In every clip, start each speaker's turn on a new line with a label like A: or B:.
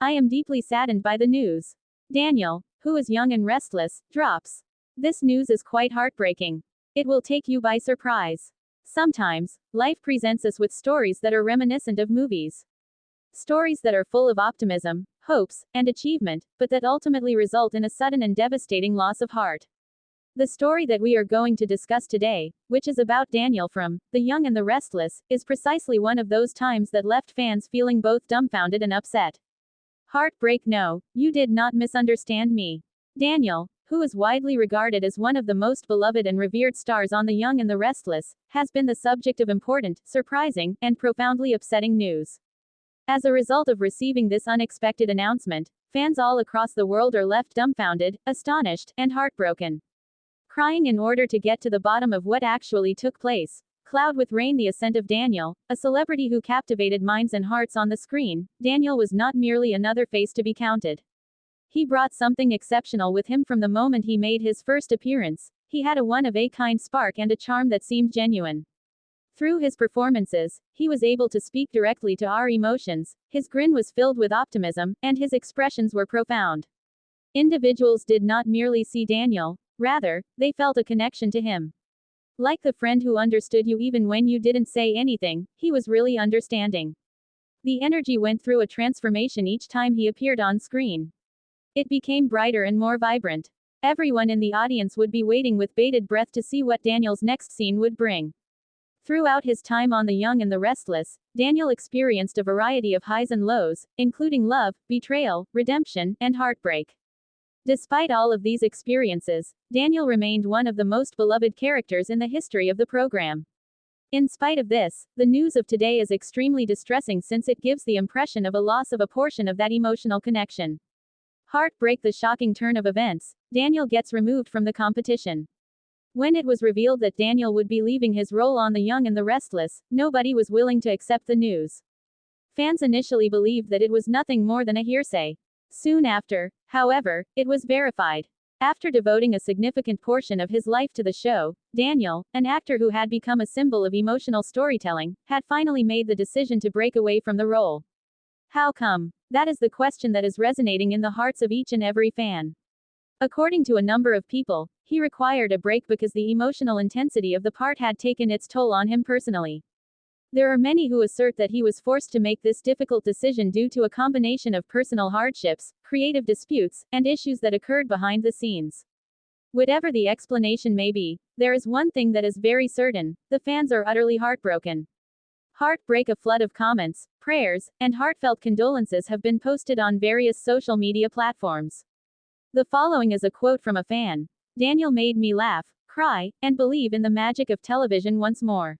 A: I am deeply saddened by the news. Daniel, who is young and restless, drops. This news is quite heartbreaking. It will take you by surprise. Sometimes, life presents us with stories that are reminiscent of movies. Stories that are full of optimism, hopes, and achievement, but that ultimately result in a sudden and devastating loss of heart. The story that we are going to discuss today, which is about Daniel from The Young and the Restless, is precisely one of those times that left fans feeling both dumbfounded and upset. Heartbreak. No, you did not misunderstand me. Daniel, who is widely regarded as one of the most beloved and revered stars on The Young and the Restless, has been the subject of important, surprising, and profoundly upsetting news. As a result of receiving this unexpected announcement, fans all across the world are left dumbfounded, astonished, and heartbroken. Crying in order to get to the bottom of what actually took place. Cloud with Rain. The ascent of Daniel, a celebrity who captivated minds and hearts on the screen. Daniel was not merely another face to be counted. He brought something exceptional with him from the moment he made his first appearance. He had a one-of-a-kind spark and a charm that seemed genuine. Through his performances, he was able to speak directly to our emotions, his grin was filled with optimism, and his expressions were profound. Individuals did not merely see Daniel, rather, they felt a connection to him. Like the friend who understood you even when you didn't say anything, he was really understanding. The energy went through a transformation each time he appeared on screen. It became brighter and more vibrant. Everyone in the audience would be waiting with bated breath to see what Daniel's next scene would bring. Throughout his time on The Young and the Restless, Daniel experienced a variety of highs and lows, including love, betrayal, redemption, and heartbreak. Despite all of these experiences, Daniel remained one of the most beloved characters in the history of the program. In spite of this, the news of today is extremely distressing since it gives the impression of a loss of a portion of that emotional connection. Heartbreak. The shocking turn of events, Daniel gets removed from the competition. When it was revealed that Daniel would be leaving his role on The Young and the Restless, nobody was willing to accept the news. Fans initially believed that it was nothing more than a hearsay. Soon after, however, it was verified. After devoting a significant portion of his life to the show, Daniel, an actor who had become a symbol of emotional storytelling, had finally made the decision to break away from the role. How come? That is the question that is resonating in the hearts of each and every fan. According to a number of people, he required a break because the emotional intensity of the part had taken its toll on him personally. There are many who assert that he was forced to make this difficult decision due to a combination of personal hardships, creative disputes, and issues that occurred behind the scenes. Whatever the explanation may be, there is one thing that is very certain: the fans are utterly heartbroken. Heartbreak. A flood of comments, prayers, and heartfelt condolences have been posted on various social media platforms. The following is a quote from a fan. Daniel made me laugh, cry, and believe in the magic of television once more.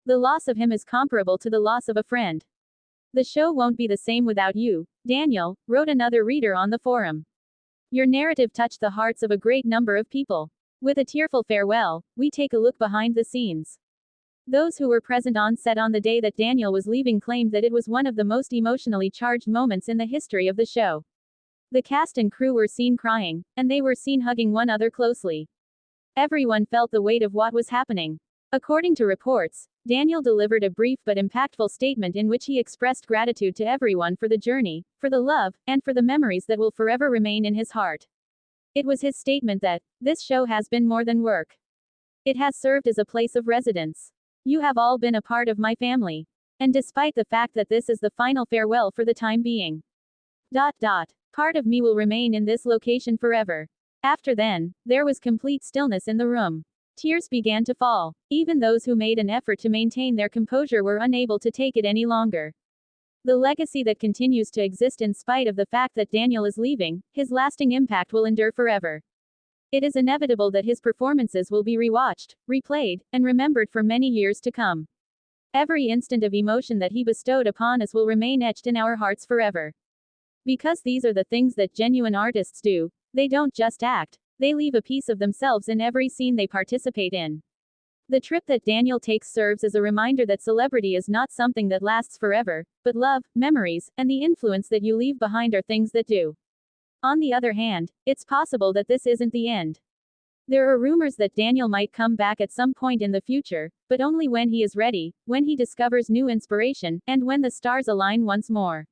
A: The loss of him is comparable to the loss of a friend. The show won't be the same without you, Daniel, wrote another reader on the forum. Your narrative touched the hearts of a great number of people. With a tearful farewell, we take a look behind the scenes. Those who were present on set on the day that Daniel was leaving claimed that it was one of the most emotionally charged moments in the history of the show. The cast and crew were seen crying, and they were seen hugging one another closely. Everyone felt the weight of what was happening. According to reports, Daniel delivered a brief but impactful statement in which he expressed gratitude to everyone for the journey, for the love, and for the memories that will forever remain in his heart. It was his statement that, "This show has been more than work. It has served as a place of residence. You have all been a part of my family. And despite the fact that this is the final farewell for the time being. Part of me will remain in this location forever." After then, there was complete stillness in the room. Tears began to fall. Even those who made an effort to maintain their composure were unable to take it any longer. The legacy that continues to exist in spite of the fact that Daniel is leaving, his lasting impact will endure forever. It is inevitable that his performances will be rewatched, replayed, and remembered for many years to come. Every instant of emotion that he bestowed upon us will remain etched in our hearts forever. Because these are the things that genuine artists do, they don't just act. They leave a piece of themselves in every scene they participate in. The trip that Daniel takes serves as a reminder that celebrity is not something that lasts forever, but love, memories, and the influence that you leave behind are things that do. On the other hand, it's possible that this isn't the end. There are rumors that Daniel might come back at some point in the future, but only when he is ready, when he discovers new inspiration, and when the stars align once more.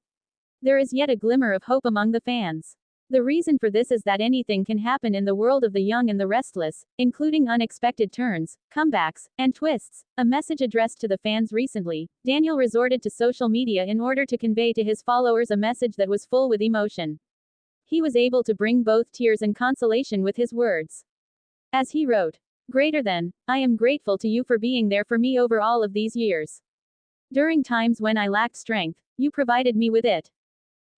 A: There is yet a glimmer of hope among the fans. The reason for this is that anything can happen in the world of the young and the restless, including unexpected turns, comebacks, and twists. A message addressed to the fans recently, Daniel resorted to social media in order to convey to his followers a message that was full with emotion. He was able to bring both tears and consolation with his words. As he wrote, "Greater than, I am grateful to you for being there for me over all of these years. During times when I lacked strength, you provided me with it.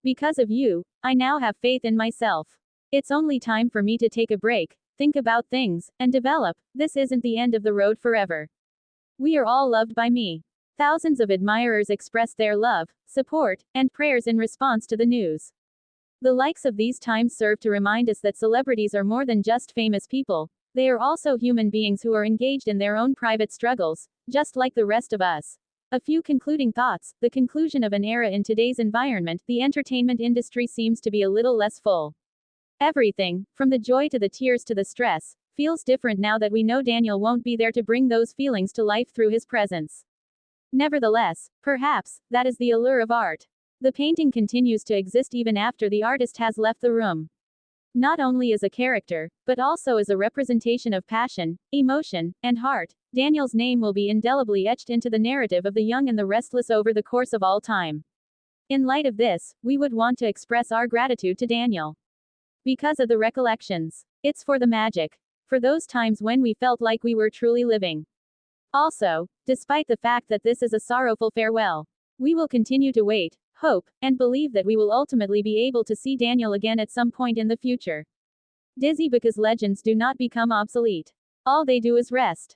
A: Because of you, I now have faith in myself. It's only time for me to take a break, think about things, and develop. This isn't the end of the road forever. We are all loved by me." Thousands of admirers expressed their love, support, and prayers in response to the news. The likes of these times serve to remind us that celebrities are more than just famous people. They are also human beings who are engaged in their own private struggles, just like the rest of us. A few concluding thoughts. The conclusion of an era. In today's environment, the entertainment industry seems to be a little less full. Everything, from the joy to the tears to the stress, feels different now that we know Daniel won't be there to bring those feelings to life through his presence. Nevertheless, perhaps, that is the allure of art. The painting continues to exist even after the artist has left the room. Not only as a character, but also as a representation of passion, emotion, and heart, Daniel's name will be indelibly etched into the narrative of the young and the restless over the course of all time. In light of this, we would want to express our gratitude to Daniel. Because of the recollections. It's for the magic. For those times when we felt like we were truly living. Also, despite the fact that this is a sorrowful farewell, we will continue to wait, hope, and believe that we will ultimately be able to see Daniel again at some point in the future. Dizzy because legends do not become obsolete. All they do is rest.